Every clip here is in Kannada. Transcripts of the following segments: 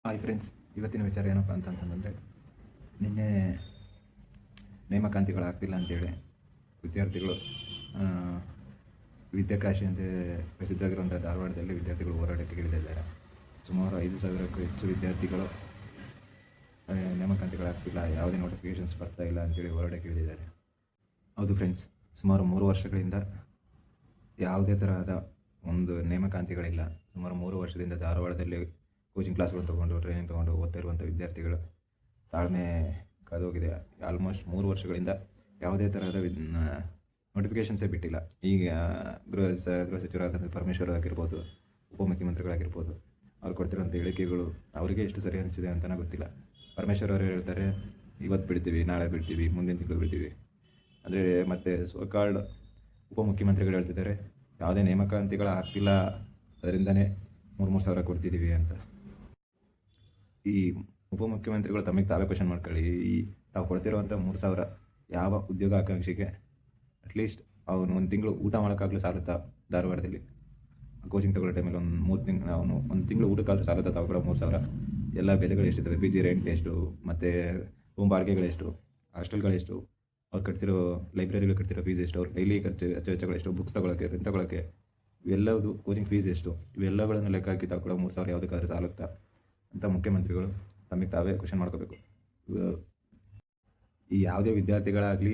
ಹಾಯ್ ಫ್ರೆಂಡ್ಸ್, ಇವತ್ತಿನ ವಿಚಾರ ಏನಪ್ಪ ಅಂತಂತಂದರೆ, ನಿನ್ನೆ ನೇಮಕಾತಿಗಳಾಗ್ತಿಲ್ಲ ಅಂತೇಳಿ ವಿದ್ಯಾರ್ಥಿಗಳು ಆ, ವಿದ್ಯಾಕಾಶಿ ಅಂತ ಪ್ರಸಿದ್ಧವಾಗಿರುವಂಥ ಧಾರವಾಡದಲ್ಲಿ ವಿದ್ಯಾರ್ಥಿಗಳು ಹೋರಾಟಕ್ಕೆ ಇಳಿದಿದ್ದಾರೆ. ಸುಮಾರು 5,000ಕ್ಕೂ ಹೆಚ್ಚು ವಿದ್ಯಾರ್ಥಿಗಳು ನೇಮಕಾತಿಗಳಾಗ್ತಿಲ್ಲ, ಯಾವುದೇ ನೋಟಿಫಿಕೇಷನ್ಸ್ ಬರ್ತಾ ಇಲ್ಲ ಅಂತೇಳಿ ಹೋರಾಟಕ್ಕೆ ಇಳಿದಿದ್ದಾರೆ. ಹೌದು ಫ್ರೆಂಡ್ಸ್, ಸುಮಾರು 3 ವರ್ಷಗಳಿಂದ ಯಾವುದೇ ತರಹದ ಒಂದು ನೇಮಕಾತಿಗಳಿಲ್ಲ. ಸುಮಾರು 3 ವರ್ಷದಿಂದ ಧಾರವಾಡದಲ್ಲಿ ಕೋಚಿಂಗ್ ಕ್ಲಾಸ್ಗಳು ತೊಗೊಂಡು ಟ್ರೈನಿಂಗ್ ತೊಗೊಂಡು ಓದ್ತಾ ಇರುವಂಥ ವಿದ್ಯಾರ್ಥಿಗಳು ತಾಳ್ಮೆ ಕಾದೋಗಿದೆ. ಆಲ್ಮೋಸ್ಟ್ 3 ವರ್ಷಗಳಿಂದ ಯಾವುದೇ ತರಹದ ನೋಟಿಫಿಕೇಷನ್ಸೇ ಬಿಟ್ಟಿಲ್ಲ. ಈಗ ಗೃಹ ಸಚಿವರಾದಂಥ ಪರಮೇಶ್ವರ್ ಆಗಿರ್ಬೋದು, ಉಪಮುಖ್ಯಮಂತ್ರಿಗಳಾಗಿರ್ಬೋದು, ಅವ್ರು ಕೊಡ್ತಿರೋಂಥ ಹೇಳಿಕೆಗಳು ಅವರಿಗೆ ಎಷ್ಟು ಸರಿ ಅನಿಸಿದೆ ಅಂತಲೇ ಗೊತ್ತಿಲ್ಲ. ಪರಮೇಶ್ವರ್ ಅವರು ಹೇಳ್ತಾರೆ, ಇವತ್ತು ಬಿಡ್ತೀವಿ, ನಾಳೆ ಬಿಡ್ತೀವಿ, ಮುಂದಿನ ತಿಂಗಳು ಬಿಡ್ತೀವಿ. ಅಂದರೆ ಮತ್ತು ಸೋಕಾಲ್ಡ್ ಉಪಮುಖ್ಯಮಂತ್ರಿಗಳು ಹೇಳ್ತಿದ್ದಾರೆ, ಯಾವುದೇ ನೇಮಕಾತಿಗಳು ಆಗ್ತಿಲ್ಲ, ಅದರಿಂದನೇ 3,000 ಸಾವಿರ ಕೊಡ್ತಿದ್ದೀವಿ ಅಂತ. ಈ ಉಪಮುಖ್ಯಮಂತ್ರಿಗಳು ತಮಗೆ ತಾವೇ ಕ್ವಶನ್ ಮಾಡ್ಕೊಳ್ಳಿ. ಈ ತಾವು ಕೊಡ್ತಿರುವಂಥ 3,000 ಯಾವ ಉದ್ಯೋಗ ಆಕಾಂಕ್ಷಿಗೆ ಅಟ್ಲೀಸ್ಟ್ ಅವನು ಒಂದು ತಿಂಗಳು ಊಟ ಮಾಡೋಕ್ಕಾಗಲೂ ಸಾಲುತ್ತಾ? ಧಾರವಾಡದಲ್ಲಿ ಕೋಚಿಂಗ್ ತಗೊಳ್ಳೋ ಟೈಮಲ್ಲಿ ಒಂದು 3 ತಿಂಗಳು ಅವನು ಒಂದು ತಿಂಗಳು ಊಟಕ್ಕಾದರೂ ಸಾಲುತ್ತಾ? ತಾವು ಕೂಡ 3,000 ಎಲ್ಲ ಬೆಲೆಗಳು ಎಷ್ಟಿದ್ದಾವೆ, ಪಿ ಜಿ ರೆಂಟ್ ಎಷ್ಟು, ಮತ್ತು ರೂಮ್ ಬಾಡಿಗೆಗಳೆಷ್ಟು, ಹಾಸ್ಟೆಲ್ಗಳೆಷ್ಟು, ಅವ್ರು ಕಟ್ತಿರೋ ಲೈಬ್ರರಿಗಳು ಕಟ್ತಿರೋ ಫೀಸ್ ಎಷ್ಟು, ಅವ್ರ ಡೈಲಿ ಖರ್ಚು ವೆಚ್ಚಗಳೆಷ್ಟು, ಬುಕ್ಸ್ ತೊಗೊಳಕ್ಕೆ, ರೆಂಟ್ ತೊಗೊಳಕ್ಕೆ, ಇವೆಲ್ಲದು ಕೋಚಿಂಗ್ ಫೀಸ್ ಎಷ್ಟು, ಇವೆಲ್ಲಗಳನ್ನು ಲೆಕ್ಕ ಹಾಕಿ ತಾವು ಕೂಡ 3,000 ಯಾವುದಕ್ಕಾದ್ರೆ ಸಾಲುತ್ತಾ ಅಂತ ಮುಖ್ಯಮಂತ್ರಿಗಳು ತಮಗೆ ತಾವೇ ಕ್ವಶನ್ ಮಾಡ್ಕೋಬೇಕು. ಈ ಯಾವುದೇ ವಿದ್ಯಾರ್ಥಿಗಳಾಗಲಿ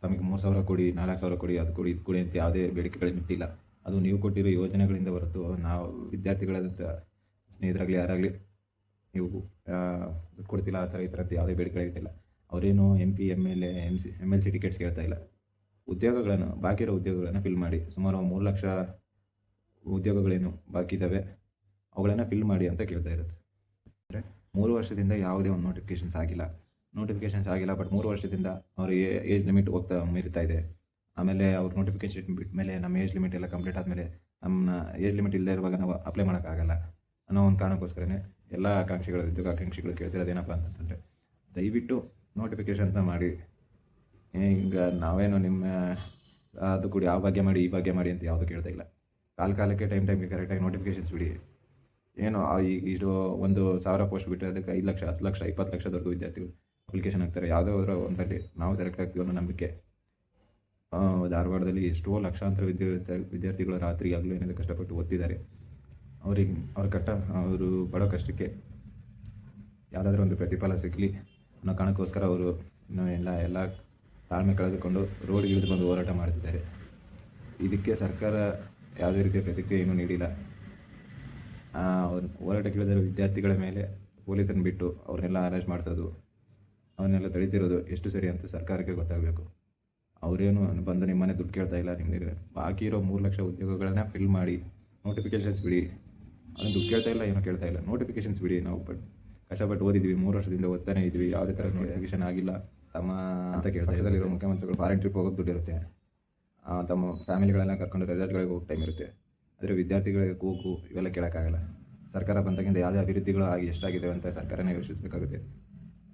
ತಮಗೆ 3,000 ಕೊಡಿ, 4,000 ಕೊಡಿ, ಅದು ಕೊಡಿ, ಇದು ಕೊಡಿ ಅಂತ ಯಾವುದೇ ಬೇಡಿಕೆಗಳನ್ನು ಇಟ್ಟಿಲ್ಲ. ಅದು ನೀವು ಕೊಟ್ಟಿರೋ ಯೋಜನೆಗಳಿಂದ ಹೊರತು ನಾವು ವಿದ್ಯಾರ್ಥಿಗಳಾದಂಥ ಸ್ನೇಹಿತರಾಗಲಿ ಯಾರಾಗಲಿ ನೀವು ದುಡ್ಡು ಕೊಡ್ತಿಲ್ಲ ಆ ಥರ ಈ ಥರ ಅಂತ ಯಾವುದೇ ಬೇಡಿಕೆಗಳಿಟ್ಟಿಲ್ಲ. ಅವರೇನು MP, MLA, MLC ಟಿಕೆಟ್ಸ್ ಕೇಳ್ತಾ ಇಲ್ಲ. ಉದ್ಯೋಗಗಳನ್ನು, ಬಾಕಿ ಇರೋ ಉದ್ಯೋಗಗಳನ್ನು ಫಿಲ್ ಮಾಡಿ. ಸುಮಾರು 3 ಲಕ್ಷ ಉದ್ಯೋಗಗಳೇನು ಬಾಕಿ ಇದ್ದಾವೆ ಅವುಗಳನ್ನು ಫಿಲ್ ಮಾಡಿ ಅಂತ ಕೇಳ್ತಾ ಇರುತ್ತೆ. ಅಂದರೆ 3 ವರ್ಷದಿಂದ ಯಾವುದೇ ಒಂದು ನೋಟಿಫಿಕೇಷನ್ಸ್ ಆಗಿಲ್ಲ. ಬಟ್ 3 ವರ್ಷದಿಂದ ಅವರಿಗೆ ಏಜ್ ಲಿಮಿಟ್ ಹೋಗ್ತಾ ಮೀರ್ತಾ ಇದೆ. ಆಮೇಲೆ ಅವ್ರ ನೋಟಿಫಿಕೇಷನ್ ಬಿಟ್ಟ ಮೇಲೆ ನಮ್ಮ ಏಜ್ ಲಿಮಿಟ್ ಎಲ್ಲ ಕಂಪ್ಲೀಟ್ ಆದಮೇಲೆ ನಮ್ಮ ಏಜ್ ಲಿಮಿಟ್ ಇಲ್ಲದೆ ಇರುವಾಗ ನಾವು ಅಪ್ಲೈ ಮಾಡೋಕ್ಕಾಗಲ್ಲ ಅನ್ನೋ ಒಂದು ಕಾರಣಕ್ಕೋಸ್ಕರನೇ ಎಲ್ಲ ಉದ್ಯೋಗ ಆಕಾಂಕ್ಷಿಗಳು ಕೇಳ್ತಿರೋದೇನಪ್ಪ ಅಂತಂದರೆ, ದಯವಿಟ್ಟು ನೋಟಿಫಿಕೇಷನ್ ಅಂತ ಮಾಡಿ. ಈಗ ನಾವೇನು ನಿಮ್ಮ ಅದು ಕೂಡ ಆ ಭಾಗ್ಯ ಮಾಡಿ ಈ ಭಾಗ್ಯ ಮಾಡಿ ಅಂತ ಯಾವುದೂ ಕೇಳ್ತಾ ಇಲ್ಲ. ಕಾಲಕ್ಕೆ ಟೈಮ್ಗೆ ಕರೆಕ್ಟಾಗಿ ನೋಟಿಫಿಕೇಷನ್ಸ್ ಬಿಡಿ. ಏನು ಇದು 1,000 ಪೋಸ್ಟ್ ಬಿಟ್ಟರೆ ಅದಕ್ಕೆ 5 ಲಕ್ಷ, 10 ಲಕ್ಷ, 20 ಲಕ್ಷದವರೆಗೂ ವಿದ್ಯಾರ್ಥಿಗಳು ಅಪ್ಲಿಕೇಶನ್ ಹಾಕ್ತಾರೆ. ಯಾವುದೋ ಒಂದರಲ್ಲಿ ನಾವು ಸೆಲೆಕ್ಟ್ ಆಗ್ತೀವಿ ಅನ್ನೋ ನಂಬಿಕೆ. ಧಾರವಾಡದಲ್ಲಿ ಎಷ್ಟೋ ಲಕ್ಷಾಂತರ ವಿದ್ಯಾರ್ಥಿಗಳು ರಾತ್ರಿ ಆಗಲೂ ಏನಾದರೂ ಕಷ್ಟಪಟ್ಟು ಓದ್ತಿದ್ದಾರೆ. ಅವರು ಬಡೋ ಕಷ್ಟಕ್ಕೆ ಯಾವುದಾದ್ರೂ ಒಂದು ಪ್ರತಿಫಲ ಸಿಗಲಿ ಅನ್ನೋ ಕಾರಣಕ್ಕೋಸ್ಕರ ಅವರು ಇನ್ನೂ ಎಲ್ಲ ತಾಳ್ಮೆ ಕಳೆದುಕೊಂಡು ರೋಡ್ಗೆ ಇಳಿದುಕೊಂಡು ಹೋರಾಟ ಮಾಡ್ತಿದ್ದಾರೆ. ಇದಕ್ಕೆ ಸರ್ಕಾರ ಯಾವುದೇ ರೀತಿಯ ಪ್ರತಿಕ್ರಿಯೆಯನ್ನು ನೀಡಿಲ್ಲ. ಹೋರಾಟಕ್ಕೆ ಇಳಿದಿರೋ ವಿದ್ಯಾರ್ಥಿಗಳ ಮೇಲೆ ಪೊಲೀಸನ್ನು ಬಿಟ್ಟು ಅವ್ರನ್ನೆಲ್ಲ ಅರೆಸ್ಟ್ ಮಾಡಿಸೋದು, ಅವನ್ನೆಲ್ಲ ತಡೀತಿರೋದು ಎಷ್ಟು ಸರಿ ಅಂತ ಸರ್ಕಾರಕ್ಕೆ ಗೊತ್ತಾಗಬೇಕು. ಅವರೇನು ಬಂದು ನಿಮ್ಮನೆ ದುಡ್ಡು ಕೇಳ್ತಾ ಇಲ್ಲ. ನಿಮಗೆ ಬಾಕಿ ಇರೋ 3 ಲಕ್ಷ ಉದ್ಯೋಗಗಳನ್ನು ಫಿಲ್ ಮಾಡಿ, ನೋಟಿಫಿಕೇಷನ್ಸ್ ಬಿಡಿ. ಅದನ್ನು ದುಡ್ಡು ಕೇಳ್ತಾ ಇಲ್ಲ, ಏನೋ ಕೇಳ್ತಾ ಇಲ್ಲ, ನೋಟಿಫಿಕೇಷನ್ಸ್ ಬಿಡಿ. ನಾವು ಕಷ್ಟಪಟ್ಟು ಓದಿದ್ವಿ, 3 ವರ್ಷದಿಂದ ಓದ್ತಾನೆ ಇದ್ವಿ, ಯಾವುದೇ ಥರ ನೋಟಿಫಿಕೇಷನ್ ಆಗಿಲ್ಲ ಅಂತ ಕೇಳ್ತಾ ಇರೋ ಮುಖ್ಯಮಂತ್ರಿಗಳು ಫಾರಿನ್ ಟ್ರಿಪ್ ಹೋಗೋದು ದುಡ್ಡು ಇರುತ್ತೆ, ತಮ್ಮ ಫ್ಯಾಮಿಲಿಗಳೆಲ್ಲ ಕರ್ಕೊಂಡು ರೆಸಾರ್ಟ್ಗಳಿಗೆ ಹೋಗೋ ಟೈಮ್ ಇರುತ್ತೆ. ಆದರೆ ವಿದ್ಯಾರ್ಥಿಗಳಿಗೆ ಕೂಗು ಇವೆಲ್ಲ ಕೇಳೋಕ್ಕಾಗಲ್ಲ. ಸರ್ಕಾರ ಬಂದಾಗಿಂದ ಯಾವುದೇ ಅಭಿವೃದ್ಧಿಗಳು ಆಗಿ ಎಷ್ಟಾಗಿದೆ ಅಂತ ಸರ್ಕಾರನೇ ಯೋಚಿಸಬೇಕಾಗುತ್ತೆ.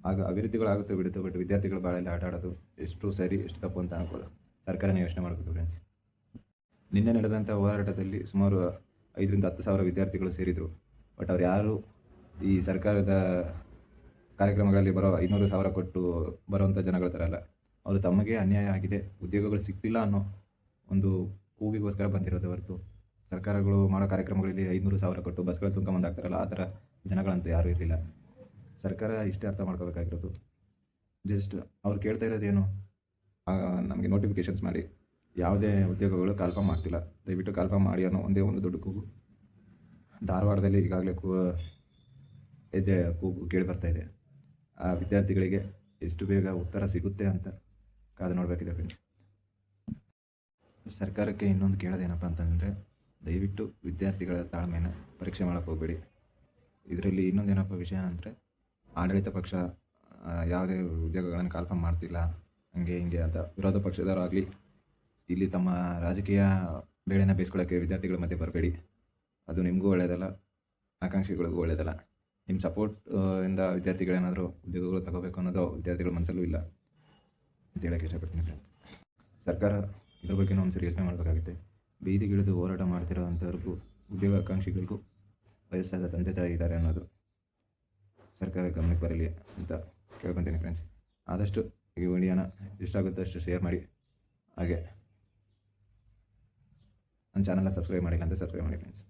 ಆಗ ಅಭಿವೃದ್ಧಿಗಳಾಗುತ್ತೆ ಬಿಡುತ್ತೆ, ಬಟ್ ವಿದ್ಯಾರ್ಥಿಗಳು ಭಾಳ ಆಟ ಆಡೋದು ಎಷ್ಟು ಸರಿ ಎಷ್ಟು ತಪ್ಪು ಅಂತ ಅನ್ಕೋದು ಸರ್ಕಾರನೇ ಯೋಚನೆ ಮಾಡಬೇಕು ಫ್ರೆಂಡ್ಸ್. ನಿನ್ನೆ ನಡೆದಂಥ ಹೋರಾಟದಲ್ಲಿ ಸುಮಾರು 5,000 ರಿಂದ 10,000 ವಿದ್ಯಾರ್ಥಿಗಳು ಸೇರಿದರು. ಬಟ್ ಅವ್ರು ಯಾರು ಈ ಸರ್ಕಾರದ ಕಾರ್ಯಕ್ರಮಗಳಲ್ಲಿ ಬರೋ 500,000 ಕೊಟ್ಟು ಬರೋವಂಥ ಜನಗಳ ಥರ ಅಲ್ಲ. ಅವರು ತಮಗೆ ಅನ್ಯಾಯ ಆಗಿದೆ, ಉದ್ಯೋಗಗಳು ಸಿಗ್ತಿಲ್ಲ ಅನ್ನೋ ಒಂದು ಕೂಗಿಗೋಸ್ಕರ ಬಂದಿರೋದು ಹೊರತು ಸರ್ಕಾರಗಳು ಮಾಡೋ ಕಾರ್ಯಕ್ರಮಗಳಲ್ಲಿ 500,000 ಕೊಟ್ಟು ಬಸ್ಗಳು ತುಂಬ್ಕೊಂಬಂದು ಆಗ್ತಾರಲ್ಲ, ಆ ಥರ ಜನಗಳಂತೂ ಯಾರೂ ಇರಲಿಲ್ಲ. ಸರ್ಕಾರ ಇಷ್ಟೇ ಅರ್ಥ ಮಾಡ್ಕೋಬೇಕಾಗಿರೋದು, ಜಸ್ಟ್ ಅವ್ರು ಕೇಳ್ತಾ ಇರೋದೇನು, ನಮಗೆ ನೋಟಿಫಿಕೇಷನ್ಸ್ ಮಾಡಿ. ಯಾವುದೇ ಉದ್ಯೋಗಗಳು ಕಾಲ್ಫಾರ್ಮ್ ಮಾಡ್ತಿಲ್ಲ, ದಯವಿಟ್ಟು ಕಾಲ್ಫಾರ್ಮ್ ಮಾಡಿ ಅನ್ನೋ ಒಂದೇ ಒಂದು ದೊಡ್ಡ ಕೂಗು ಧಾರವಾಡದಲ್ಲಿ ಈಗಾಗಲೇ ಕೂಗು ಕೇಳಿ ಬರ್ತಾಯಿದೆ. ಆ ವಿದ್ಯಾರ್ಥಿಗಳಿಗೆ ಎಷ್ಟು ಬೇಗ ಉತ್ತರ ಸಿಗುತ್ತೆ ಅಂತ ಕಾದು ನೋಡಬೇಕಿದೆ ಫ್ರೆಂಡ್ಸ್. ಸರ್ಕಾರಕ್ಕೆ ಇನ್ನೊಂದು ಕೇಳೋದೇನಪ್ಪ ಅಂತಂದರೆ, ದಯವಿಟ್ಟು ವಿದ್ಯಾರ್ಥಿಗಳ ತಾಳ್ಮೆನ ಪರೀಕ್ಷೆ ಮಾಡೋಕ್ಕೆ ಹೋಗಬೇಡಿ. ಇದರಲ್ಲಿ ಇನ್ನೊಂದೇನಪ್ಪ ವಿಷಯ ಅಂದರೆ, ಆಡಳಿತ ಪಕ್ಷ ಯಾವುದೇ ಉದ್ಯೋಗಗಳನ್ನು ಕಾಲ್ಫಾರ್ಮ್ ಮಾಡ್ತಿಲ್ಲ ಹಂಗೆ ಹಿಂಗೆ ಅಂತ ವಿರೋಧ ಪಕ್ಷದವರಾಗಲಿ ಇಲ್ಲಿ ತಮ್ಮ ರಾಜಕೀಯ ಬೇಳೆನ ಬೇಯಿಸ್ಕೊಳ್ಳೋಕ್ಕೆ ವಿದ್ಯಾರ್ಥಿಗಳ ಮಧ್ಯೆ ಬರಬೇಡಿ. ಅದು ನಿಮಗೂ ಒಳ್ಳೆಯದಲ್ಲ, ಆಕಾಂಕ್ಷಿಗಳಿಗೂ ಒಳ್ಳೆಯದಲ್ಲ. ನಿಮ್ಮ ಸಪೋರ್ಟ್ ಇಂದ ವಿದ್ಯಾರ್ಥಿಗಳೇನಾದರೂ ಉದ್ಯೋಗಗಳು ತಗೋಬೇಕು ಅನ್ನೋದು ವಿದ್ಯಾರ್ಥಿಗಳ ಮನಸ್ಸಲ್ಲೂ ಇಲ್ಲ ಅಂತ ಹೇಳೋಕ್ಕೆ ಇಷ್ಟಪಡ್ತೀನಿ ಫ್ರೆಂಡ್ಸ್. ಸರ್ಕಾರ ಇದ್ರ ಬಗ್ಗೆ ಒಂದು ಸರಿ ಯೋಚನೆ ಮಾಡಬೇಕಾಗುತ್ತೆ. ಬೀದಿಗಿಳಿದು ಹೋರಾಟ ಮಾಡ್ತಿರೋ ಅಂಥವ್ರಿಗೂ ಉದ್ಯೋಗ ಆಕಾಂಕ್ಷಿಗಳಿಗೂ ವಯಸ್ಸಾದ ತಂದೆ ತಾಯಿ ಇದ್ದಾರೆ ಅನ್ನೋದು ಸರ್ಕಾರ ಗಮನಕ್ಕೆ ಬರಲಿ ಅಂತ ಕೇಳ್ಕೊತೀನಿ ಫ್ರೆಂಡ್ಸ್. ಆದಷ್ಟು ಈ ವಿಡಿಯೋನ ಎಷ್ಟಾಗುತ್ತೋ ಅಷ್ಟು ಶೇರ್ ಮಾಡಿ. ಹಾಗೆ ನನ್ನ ಚಾನಲ್ನ ಸಬ್ಸ್ಕ್ರೈಬ್ ಮಾಡಿಲ್ಲ ಅಂತ ಸಬ್ಸ್ಕ್ರೈಬ್ ಮಾಡಿ ಫ್ರೆಂಡ್ಸ್.